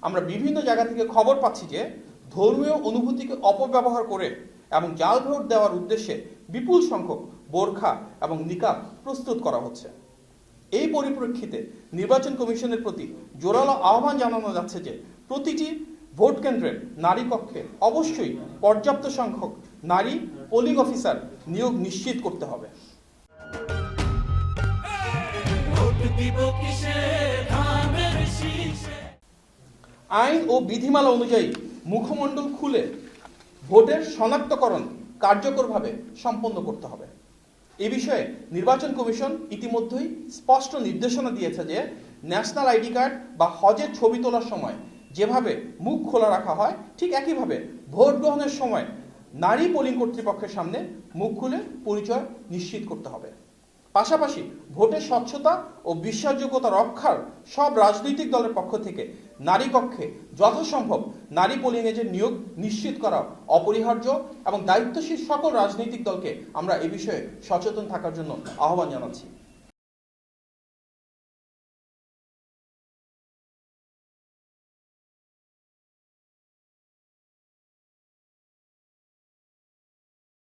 আমরা বিভিন্ন জায়গা থেকে খবর পাচ্ছি যে ধর্মীয় অনুভূতিকে অপব্যবহার করে এবং জাল ভোট দেওয়ার উদ্দেশ্যে বিপুল সংখ্যক বোরখা এবং নিকাব প্রস্তুত করা হচ্ছে। এই পরিপ্রেক্ষিতে নির্বাচন কমিশনের প্রতি জোরালো আহ্বান জানানো যাচ্ছে যে প্রতিটি ভোট কেন্দ্রের নারী কক্ষে অবশ্যই পর্যাপ্ত সংখ্যক নারী পোলিং অফিসার নিয়োগ নিশ্চিত করতে হবে। আইন ও বিধিমালা অনুযায়ী মুখমণ্ডল খুলে ভোটের শনাক্তকরণ কার্যকরভাবে সম্পন্ন করতে হবে। এ বিষয়ে নির্বাচন কমিশন ইতিমধ্যেই স্পষ্ট নির্দেশনা দিয়েছে যে ন্যাশনাল আইডি কার্ড বা হজের ছবি তোলার সময় যেভাবে মুখ খোলা রাখা হয় ঠিক একইভাবে ভোট গ্রহণের সময় নারী পোলিং কর্তৃপক্ষের সামনে মুখ খুলে পরিচয় নিশ্চিত করতে হবে। পাশাপাশি ভোটের স্বচ্ছতা ও বিশ্বাসযোগ্যতা রক্ষার সব রাজনৈতিক দলের পক্ষ থেকে নারী কক্ষে যথাসম্ভব নারী পোলিং এজেন্ট নিয়োগ নিশ্চিত করা অপরিহার্য এবং দায়িত্বশীল সকল রাজনৈতিক দলকে আমরা এ বিষয়ে সচেতন থাকার জন্য আহ্বান জানাচ্ছি।